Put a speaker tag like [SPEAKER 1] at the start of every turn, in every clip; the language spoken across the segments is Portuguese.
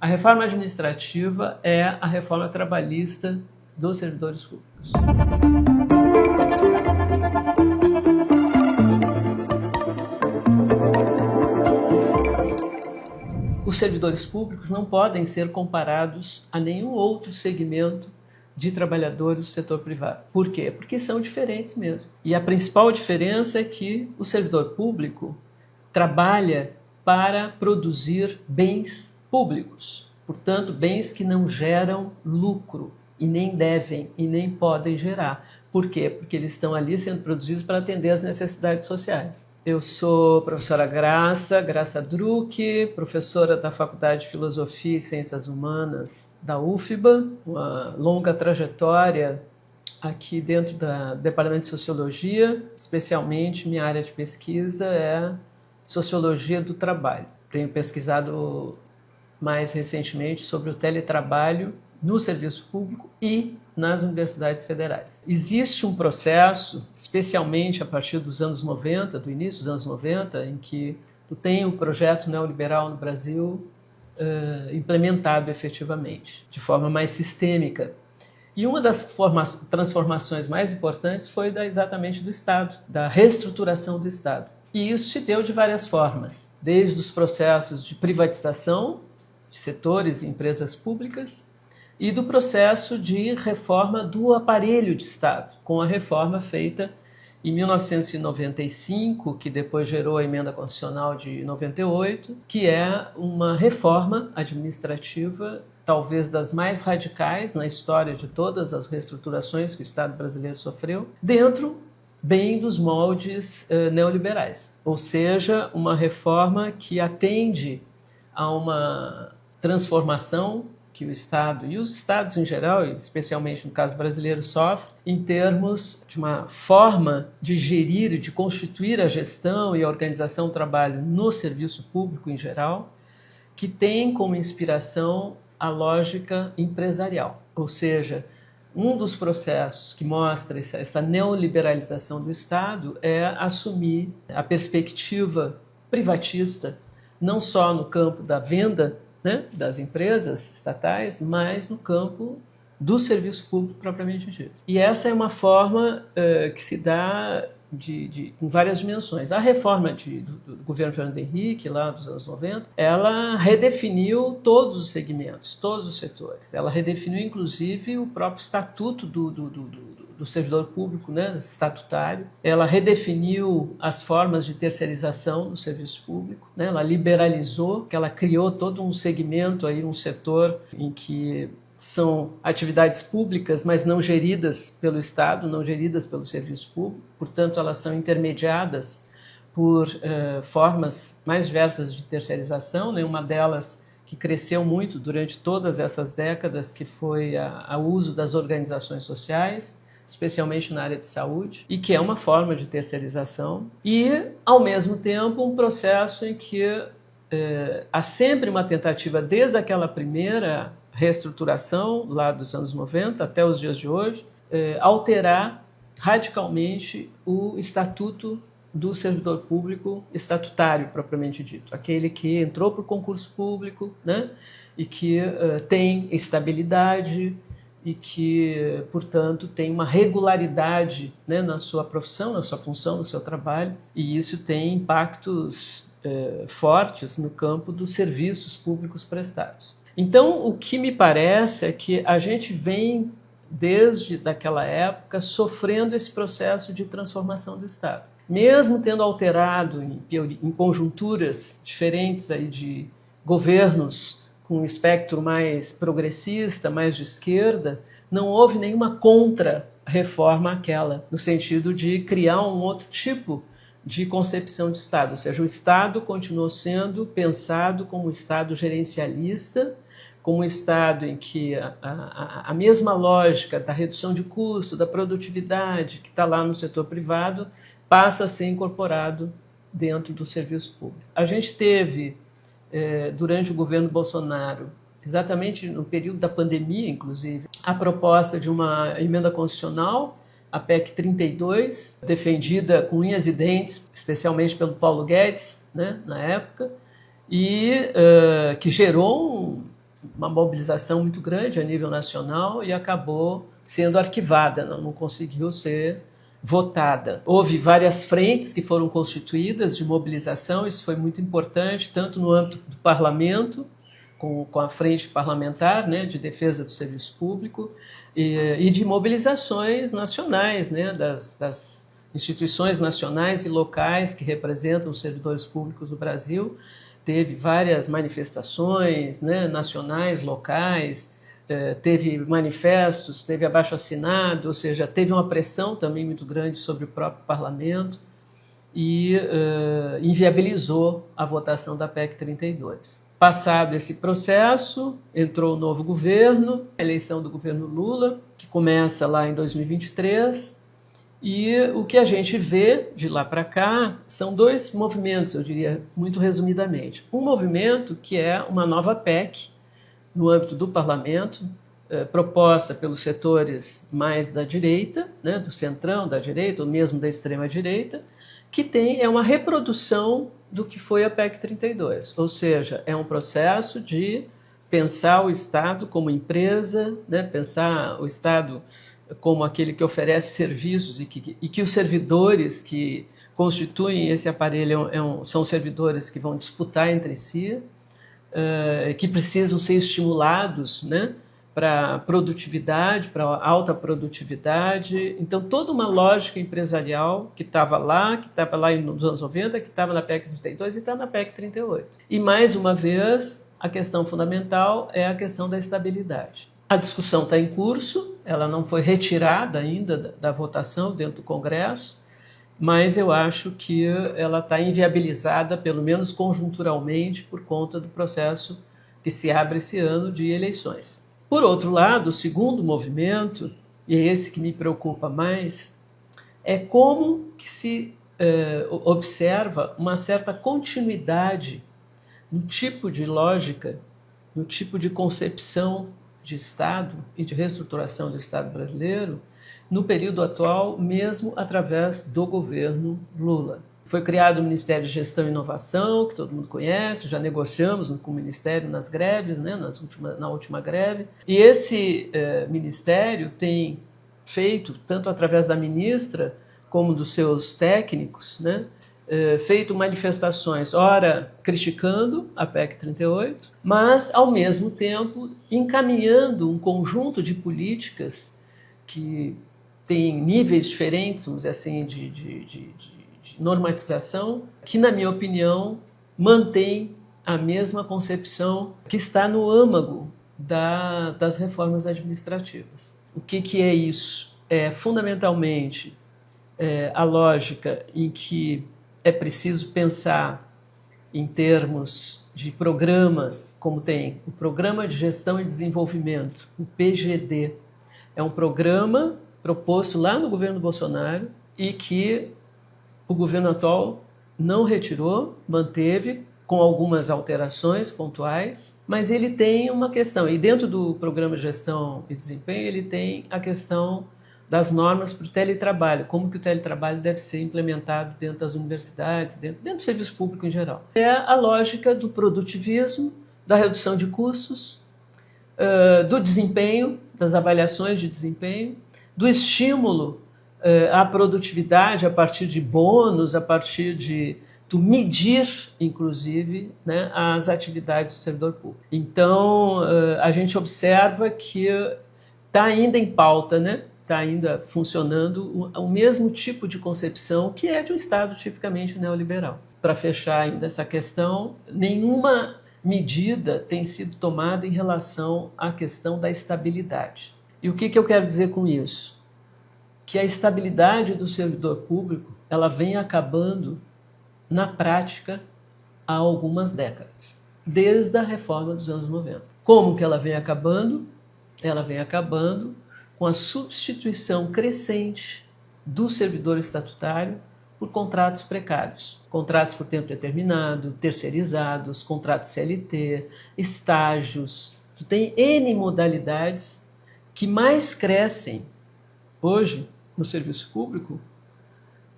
[SPEAKER 1] A reforma administrativa é a reforma trabalhista dos servidores públicos. Os servidores públicos não podem ser comparados a nenhum outro segmento de trabalhadores do setor privado. Por quê? Porque são diferentes mesmo. E a principal diferença é que o servidor público trabalha para produzir bens públicos, portanto, bens que não geram lucro e nem devem e nem podem gerar. Por quê? Porque eles estão ali sendo produzidos para atender às necessidades sociais. Eu sou professora Graça Druck, professora da Faculdade de Filosofia e Ciências Humanas da UFBA, uma longa trajetória aqui dentro do Departamento de Sociologia, especialmente minha área de pesquisa é Sociologia do Trabalho. Tenho pesquisado mais recentemente sobre o teletrabalho no serviço público e nas universidades federais. Existe um processo, especialmente a partir dos anos 90, do início dos anos 90, em que tem o projeto neoliberal no Brasil implementado efetivamente, de forma mais sistêmica. E uma das transformações mais importantes foi exatamente do Estado, da reestruturação do Estado. E isso se deu de várias formas, desde os processos de privatização de setores e empresas públicas, e do processo de reforma do aparelho de Estado, com a reforma feita em 1995, que depois gerou a Emenda Constitucional de 98, que é uma reforma administrativa, talvez das mais radicais na história de todas as reestruturações que o Estado brasileiro sofreu, dentro bem dos moldes neoliberais. Ou seja, uma reforma que atende a uma transformação que o Estado e os Estados em geral, especialmente no caso brasileiro, sofrem em termos de uma forma de gerir, de constituir a gestão e a organização do trabalho no serviço público em geral, que tem como inspiração a lógica empresarial. Ou seja, um dos processos que mostra essa neoliberalização do Estado é assumir a perspectiva privatista, não só no campo da venda, né, das empresas estatais, mas no campo do serviço público propriamente dito. E essa é uma forma que se dá com várias dimensões. A reforma do governo Fernando Henrique, lá dos anos 90, ela redefiniu todos os segmentos, todos os setores. Ela redefiniu, inclusive, o próprio estatuto do servidor público, né, estatutário. Ela redefiniu as formas de terceirização do serviço público, né? Ela liberalizou, que ela criou todo um segmento, aí, um setor em que são atividades públicas, mas não geridas pelo Estado, não geridas pelo serviço público, portanto, elas são intermediadas por formas mais diversas de terceirização, né? Uma delas que cresceu muito durante todas essas décadas, que foi o uso das organizações sociais, especialmente na área de saúde, e que é uma forma de terceirização, e, ao mesmo tempo, um processo em que há sempre uma tentativa, desde aquela primeira reestruturação, lá dos anos 90 até os dias de hoje, alterar radicalmente o estatuto do servidor público estatutário, propriamente dito. Aquele que entrou para o concurso público, né, e que tem estabilidade e que, portanto, tem uma regularidade, né, na sua profissão, na sua função, no seu trabalho, e isso tem impactos fortes no campo dos serviços públicos prestados. Então, o que me parece é que a gente vem, desde daquela época, sofrendo esse processo de transformação do Estado. Mesmo tendo alterado em conjunturas diferentes aí de governos com um espectro mais progressista, mais de esquerda, não houve nenhuma contra-reforma àquela, no sentido de criar um outro tipo de concepção de Estado, ou seja, o Estado continuou sendo pensado como um Estado gerencialista, como um Estado em que a mesma lógica da redução de custo, da produtividade, que está lá no setor privado, passa a ser incorporado dentro do serviço público. A gente teve, durante o governo Bolsonaro, exatamente no período da pandemia, inclusive, a proposta de uma emenda constitucional, a PEC 32, defendida com unhas e dentes, especialmente pelo Paulo Guedes, né, na época, e que gerou uma mobilização muito grande a nível nacional e acabou sendo arquivada, não conseguiu ser votada. Houve várias frentes que foram constituídas de mobilização, isso foi muito importante, tanto no âmbito do parlamento, com a frente parlamentar, né, de defesa do serviço público, e de mobilizações nacionais, né, das instituições nacionais e locais que representam os servidores públicos do Brasil. Teve várias manifestações, né, nacionais, locais, teve manifestos, teve abaixo-assinado, ou seja, teve uma pressão também muito grande sobre o próprio parlamento e inviabilizou a votação da PEC 32. Passado esse processo, entrou o novo governo, a eleição do governo Lula, que começa lá em 2023, e o que a gente vê de lá para cá são dois movimentos, eu diria muito resumidamente. Um movimento que é uma nova PEC no âmbito do parlamento, proposta pelos setores mais da direita, né, do centrão da direita, ou mesmo da extrema-direita, que é uma reprodução do que foi a PEC 32, ou seja, é um processo de pensar o Estado como empresa, né, pensar o Estado como aquele que oferece serviços e que os servidores que constituem esse aparelho são servidores que vão disputar entre si, que precisam ser estimulados, né, para produtividade, para alta produtividade. Então, toda uma lógica empresarial que estava lá nos anos 90, que estava na PEC 32 e está na PEC 38. E, mais uma vez, a questão fundamental é a questão da estabilidade. A discussão está em curso, ela não foi retirada ainda da votação dentro do Congresso, mas eu acho que ela está inviabilizada, pelo menos conjunturalmente, por conta do processo que se abre esse ano de eleições. Por outro lado, o segundo movimento, e é esse que me preocupa mais, é como que se observa uma certa continuidade no tipo de lógica, no tipo de concepção de Estado e de reestruturação do Estado brasileiro no período atual, mesmo através do governo Lula. Foi criado o Ministério de Gestão e Inovação, que todo mundo conhece, já negociamos com o Ministério nas greves, né, na última greve. E esse Ministério tem feito, tanto através da ministra como dos seus técnicos, né, feito manifestações, ora criticando a PEC 38, mas, ao mesmo tempo, encaminhando um conjunto de políticas que tem níveis diferentes, vamos dizer assim, de normatização, que, na minha opinião, mantém a mesma concepção que está no âmago das reformas administrativas. O que é isso? É, fundamentalmente, a lógica em que é preciso pensar em termos de programas, como tem o Programa de Gestão e Desenvolvimento, o PGD. É um programa proposto lá no governo Bolsonaro e que o governo atual não retirou, manteve com algumas alterações pontuais, mas ele tem uma questão, e dentro do Programa de Gestão e Desempenho ele tem a questão das normas para o teletrabalho, como que o teletrabalho deve ser implementado dentro das universidades, dentro do serviço público em geral. É a lógica do produtivismo, da redução de custos, do desempenho, das avaliações de desempenho, do estímulo à produtividade a partir de bônus, a partir de medir, inclusive, né, as atividades do servidor público. Então, a gente observa que está ainda em pauta, né? Está ainda funcionando o mesmo tipo de concepção que é de um Estado tipicamente neoliberal. Para fechar ainda essa questão, nenhuma medida tem sido tomada em relação à questão da estabilidade. E o que eu quero dizer com isso? Que a estabilidade do servidor público ela vem acabando na prática há algumas décadas, desde a reforma dos anos 90. Como que ela vem acabando? Ela vem acabando com a substituição crescente do servidor estatutário por contratos precários. Contratos por tempo determinado, terceirizados, contratos CLT, estágios. Tem N modalidades que mais crescem hoje no serviço público,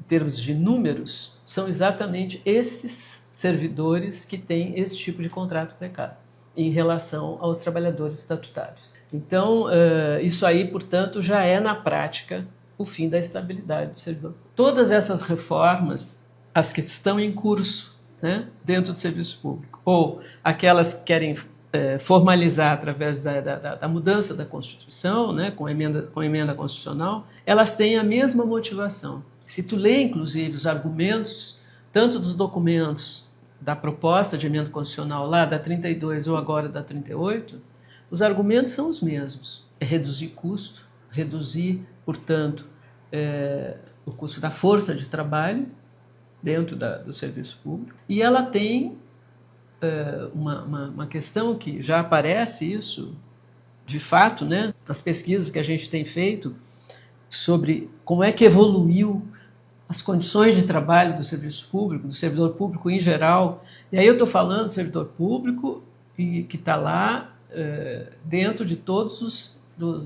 [SPEAKER 1] em termos de números, são exatamente esses servidores que têm esse tipo de contrato precário. em relação aos trabalhadores estatutários. Então, isso aí, portanto, já é, na prática, o fim da estabilidade do servidor. Todas essas reformas, as que estão em curso, né, dentro do serviço público, ou aquelas que querem formalizar através da mudança da Constituição, né, com emenda constitucional, elas têm a mesma motivação. Se tu lê, inclusive, os argumentos, tanto dos documentos da proposta de emenda constitucional lá da 32 ou agora da 38, os argumentos são os mesmos. É reduzir custo, reduzir, portanto, o custo da força de trabalho dentro do serviço público. E ela tem uma questão que já aparece isso, de fato, né, nas pesquisas que a gente tem feito sobre como é que evoluiu as condições de trabalho do serviço público, do servidor público em geral. E aí eu estou falando do servidor público que está lá dentro de todos os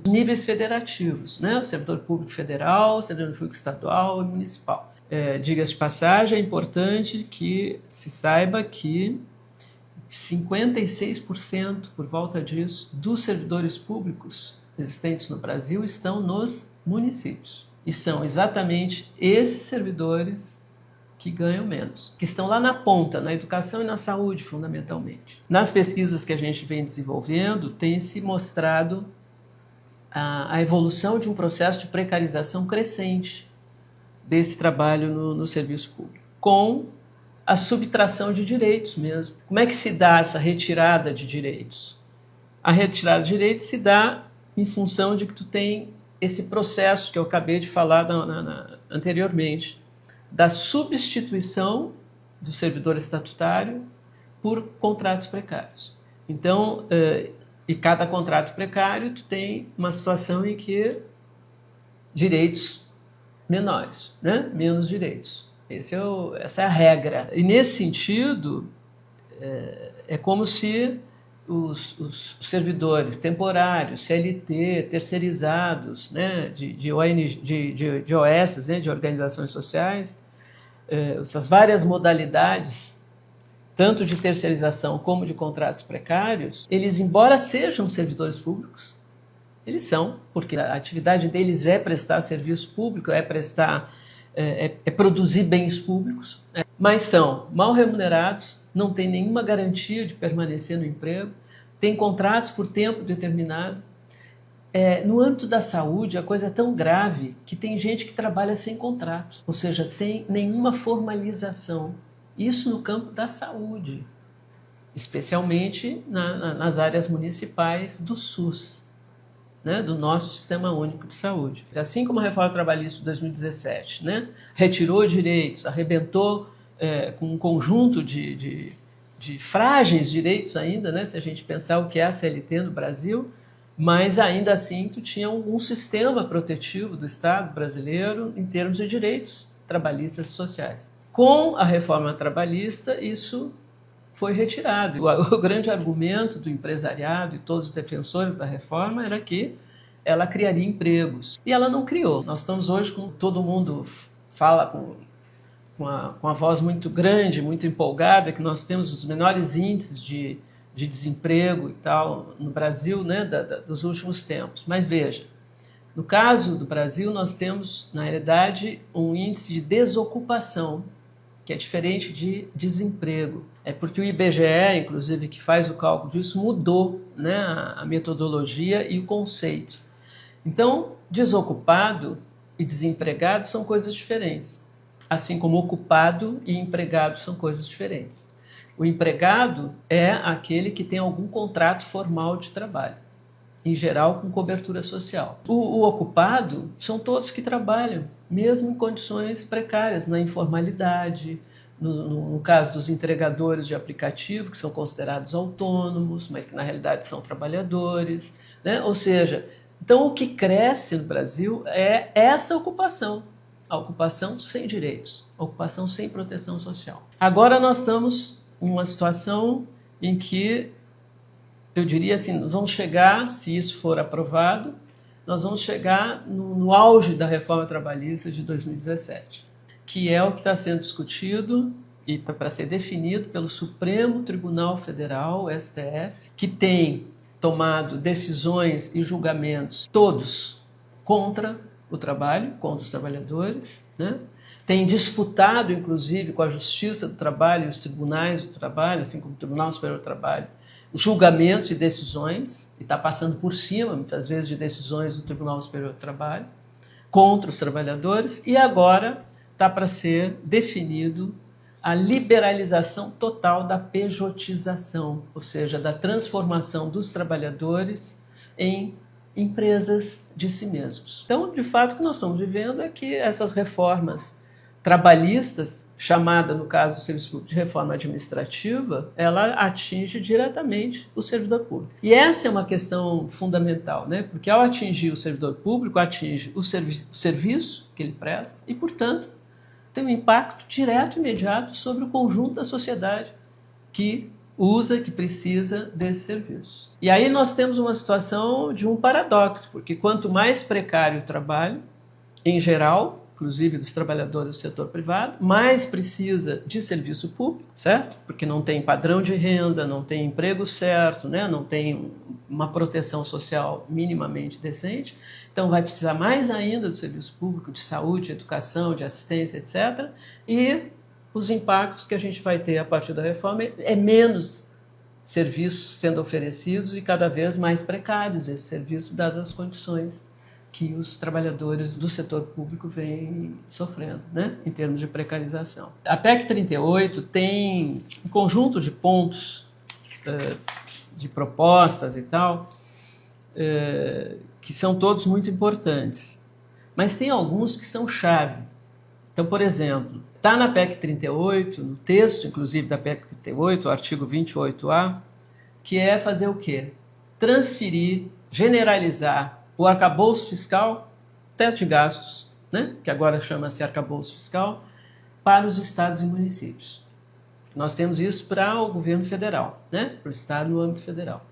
[SPEAKER 1] níveis federativos, né? O servidor público federal, o servidor público estadual e municipal. Diga-se de passagem, é importante que se saiba que 56%, por volta disso, dos servidores públicos existentes no Brasil estão nos municípios. E são exatamente esses servidores que ganham menos, que estão lá na ponta, na educação e na saúde, fundamentalmente. Nas pesquisas que a gente vem desenvolvendo, tem se mostrado a evolução de um processo de precarização crescente desse trabalho no serviço público, com a subtração de direitos mesmo. Como é que se dá essa retirada de direitos? A retirada de direitos se dá em função de que tu tem esse processo que eu acabei de falar anteriormente, da substituição do servidor estatutário por contratos precários. Então, e cada contrato precário, tu tem uma situação em que direitos menores, né? Menos direitos. Essa é a regra. E nesse sentido, é como se os servidores temporários, CLT, terceirizados, né, de OS, né, de organizações sociais, essas várias modalidades, tanto de terceirização como de contratos precários, eles, embora sejam servidores públicos, eles são, porque a atividade deles é prestar serviço público, é produzir bens públicos, mas são mal remunerados, não têm nenhuma garantia de permanecer no emprego, têm contratos por tempo determinado. No âmbito da saúde, a coisa é tão grave que tem gente que trabalha sem contrato, ou seja, sem nenhuma formalização. Isso no campo da saúde, especialmente nas áreas municipais do SUS, né, do nosso Sistema Único de Saúde. Assim como a reforma trabalhista de 2017, né, retirou direitos, arrebentou com um conjunto de frágeis direitos ainda, né, se a gente pensar o que é a CLT no Brasil, mas ainda assim tu tinha um sistema protetivo do Estado brasileiro em termos de direitos trabalhistas e sociais. Com a reforma trabalhista, isso foi retirado. O grande argumento do empresariado e todos os defensores da reforma era que ela criaria empregos. E ela não criou. Nós estamos hoje com todo mundo fala com a voz muito grande, muito empolgada, que nós temos os menores índices de desemprego e tal no Brasil, né, dos últimos tempos. Mas veja, no caso do Brasil, nós temos, na realidade, um índice de desocupação, que é diferente de desemprego. É porque o IBGE, inclusive, que faz o cálculo disso, mudou, né, a metodologia e o conceito. Então, desocupado e desempregado são coisas diferentes, assim como ocupado e empregado são coisas diferentes. O empregado é aquele que tem algum contrato formal de trabalho, em geral com cobertura social. O ocupado são todos que trabalham, mesmo em condições precárias, na informalidade, no caso dos entregadores de aplicativo, que são considerados autônomos, mas que na realidade são trabalhadores, né? Ou seja, então o que cresce no Brasil é essa ocupação, a ocupação sem direitos, a ocupação sem proteção social. Agora nós estamos em uma situação em que, eu diria assim, nós vamos chegar, se isso for aprovado, nós vamos chegar no auge da reforma trabalhista de 2017, que é o que está sendo discutido e para ser definido pelo Supremo Tribunal Federal, STF, que tem tomado decisões e julgamentos todos contra o trabalho, contra os trabalhadores, né? Tem disputado, inclusive, com a Justiça do Trabalho e os tribunais do trabalho, assim como o Tribunal Superior do Trabalho, os julgamentos e decisões, e está passando por cima, muitas vezes, de decisões do Tribunal Superior do Trabalho, contra os trabalhadores, e agora está para ser definido a liberalização total da pejotização, ou seja, da transformação dos trabalhadores em empresas de si mesmos. Então, de fato, o que nós estamos vivendo é que essas reformas trabalhistas, chamada, no caso do serviço público, de reforma administrativa, ela atinge diretamente o servidor público. E essa é uma questão fundamental, né? Porque ao atingir o servidor público, atinge o serviço que ele presta e, portanto, tem um impacto direto e imediato sobre o conjunto da sociedade que usa, que precisa desse serviço. E aí nós temos uma situação de um paradoxo, porque quanto mais precário o trabalho, em geral, inclusive dos trabalhadores do setor privado, mais precisa de serviço público, certo? Porque não tem padrão de renda, não tem emprego certo, né? Não tem uma proteção social minimamente decente, então vai precisar mais ainda do serviço público, de saúde, educação, de assistência, etc. E os impactos que a gente vai ter a partir da reforma é menos serviços sendo oferecidos e cada vez mais precários esses serviços, dadas as condições que os trabalhadores do setor público vêm sofrendo, né, em termos de precarização. A PEC 38 tem um conjunto de pontos, de propostas e tal, que são todos muito importantes, mas tem alguns que são chave. Então, por exemplo, está na PEC 38, no texto, inclusive, da PEC 38, o artigo 28A, que é fazer o quê? Transferir, generalizar o arcabouço fiscal, teto de gastos, né, que agora chama-se arcabouço fiscal, para os estados e municípios. Nós temos isso para o governo federal, né, para o estado no âmbito federal.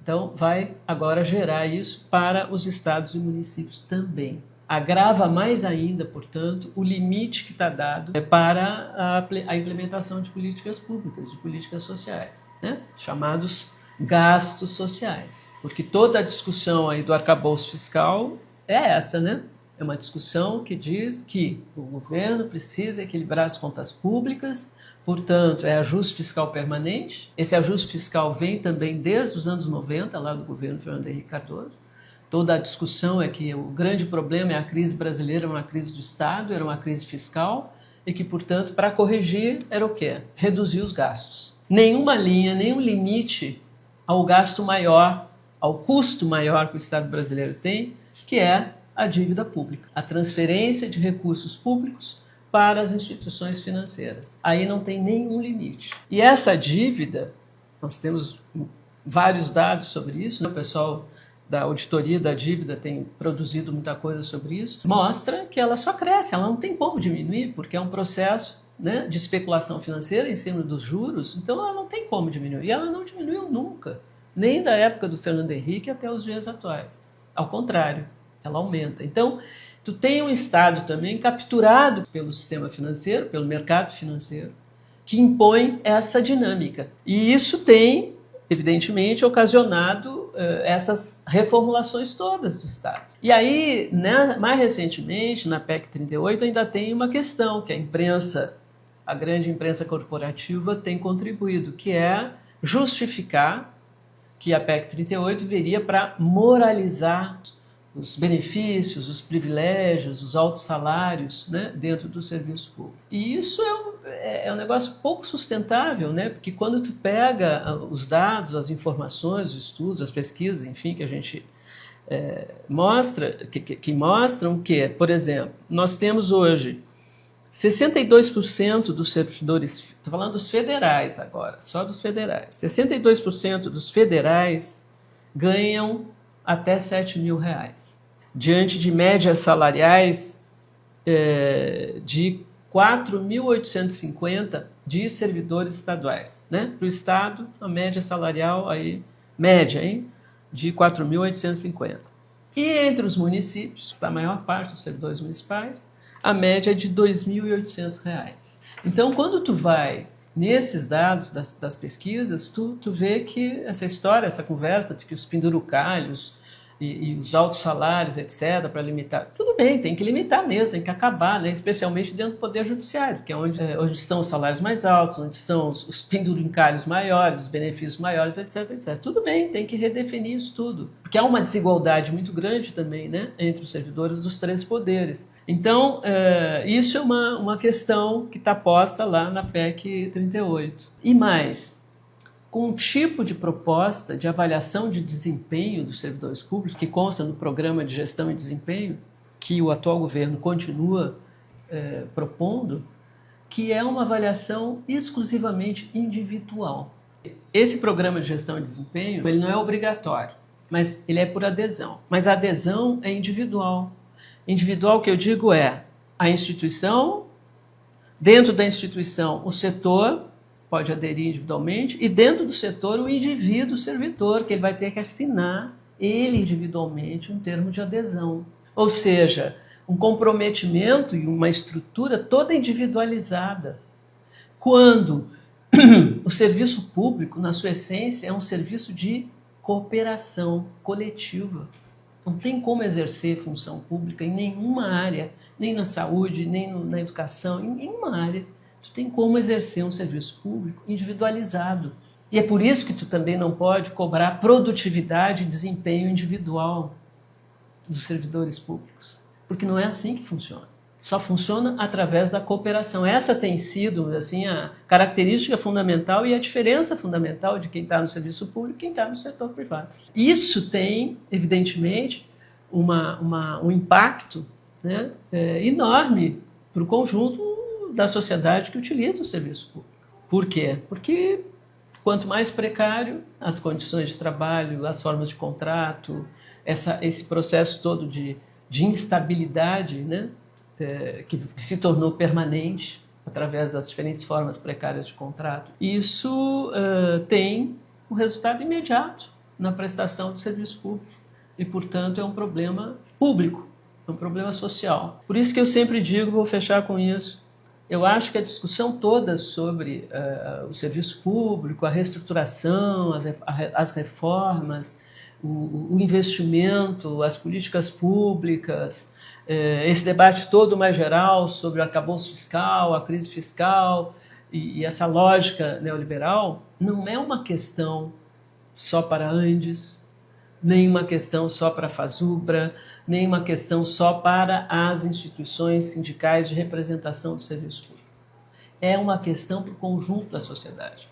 [SPEAKER 1] Então, vai agora gerar isso para os estados e municípios também. Agrava mais ainda, portanto, o limite que está dado para a implementação de políticas públicas, de políticas sociais, né, chamados gastos sociais. Porque toda a discussão aí do arcabouço fiscal é essa, né? É uma discussão que diz que o governo precisa equilibrar as contas públicas, portanto, é ajuste fiscal permanente. Esse ajuste fiscal vem também desde os anos 90, lá do governo Fernando Henrique Cardoso. Toda a discussão é que o grande problema é a crise brasileira, uma crise do Estado, era uma crise fiscal, e que, portanto, para corrigir, era o quê? Reduzir os gastos. Nenhuma linha, nenhum limite ao gasto maior, ao custo maior que o Estado brasileiro tem, que é a dívida pública, a transferência de recursos públicos para as instituições financeiras. Aí não tem nenhum limite. E essa dívida, nós temos vários dados sobre isso, né? O pessoal da auditoria da dívida tem produzido muita coisa sobre isso, mostra que ela só cresce, ela não tem como diminuir, porque é um processo, né, de especulação financeira em cima dos juros, então ela não tem como diminuir. E ela não diminuiu nunca, nem da época do Fernando Henrique até os dias atuais. Ao contrário, ela aumenta. Então, tu tem um Estado também capturado pelo sistema financeiro, pelo mercado financeiro, que impõe essa dinâmica. E isso tem, evidentemente, ocasionado essas reformulações todas do Estado. E aí, né, mais recentemente, na PEC 38, ainda tem uma questão que a imprensa, a grande imprensa corporativa, tem contribuído, que é justificar que a PEC 38 viria para moralizar os benefícios, os privilégios, os altos salários, né, dentro do serviço público. E isso é um negócio pouco sustentável, né, porque quando tu pega os dados, as informações, os estudos, as pesquisas, enfim, que a gente mostra, que mostram que, por exemplo, nós temos hoje 62% dos servidores, estou falando dos federais agora, só dos federais, 62% dos federais ganham até R$7 mil, diante de médias salariais de 4.850 de servidores estaduais, né? Para o Estado, a média salarial, aí, média, hein? De 4.850. E entre os municípios, a maior parte dos servidores municipais, a média é de R$2.800. Então, quando tu vai nesses dados das pesquisas, tu vê que essa história, essa conversa de que os pendurucalhos e os altos salários, etc., para limitar, tudo bem, tem que limitar mesmo, tem que acabar, né? Especialmente dentro do Poder Judiciário, que é onde estão os salários mais altos, onde são os pendurincalhos maiores, os benefícios maiores, etc., etc. Tudo bem, tem que redefinir isso tudo, porque há uma desigualdade muito grande também, né, entre os servidores dos três poderes. Então, isso é uma questão que está posta lá na PEC 38. E mais, com um tipo de proposta de avaliação de desempenho dos servidores públicos, que consta no Programa de Gestão e Desempenho, que o atual governo continua propondo, que é uma avaliação exclusivamente individual. Esse Programa de Gestão e Desempenho, ele não é obrigatório, mas ele é por adesão. Mas a adesão é individual. Individual, que eu digo, é a instituição, dentro da instituição, o setor pode aderir individualmente, e dentro do setor o indivíduo, o servidor, que ele vai ter que assinar, ele individualmente, um termo de adesão. Ou seja, um comprometimento e uma estrutura toda individualizada. Quando o serviço público, na sua essência, é um serviço de cooperação coletiva. Não tem como exercer função pública em nenhuma área, nem na saúde, nem na educação, em nenhuma área. Tu tem como exercer um serviço público individualizado. E é por isso que tu também não pode cobrar produtividade e desempenho individual dos servidores públicos. Porque não é assim que funciona. Só funciona através da cooperação. Essa tem sido assim, a característica fundamental e a diferença fundamental de quem está no serviço público e quem está no setor privado. Isso tem, evidentemente, um impacto, né, enorme para o conjunto da sociedade que utiliza o serviço público. Por quê? Porque quanto mais precário as condições de trabalho, as formas de contrato, esse processo todo de instabilidade, né, que se tornou permanente através das diferentes formas precárias de contrato, isso tem um resultado imediato na prestação do serviço público e, portanto, é um problema público, é um problema social. Por isso que eu sempre digo, vou fechar com isso, eu acho que a discussão toda sobre o serviço público, a reestruturação, as reformas, o investimento, as políticas públicas, esse debate todo mais geral sobre o arcabouço fiscal, a crise fiscal e essa lógica neoliberal, não é uma questão só para Andes, nem uma questão só para a FASUBRA, nem uma questão só para as instituições sindicais de representação do serviço público. É uma questão para o conjunto da sociedade.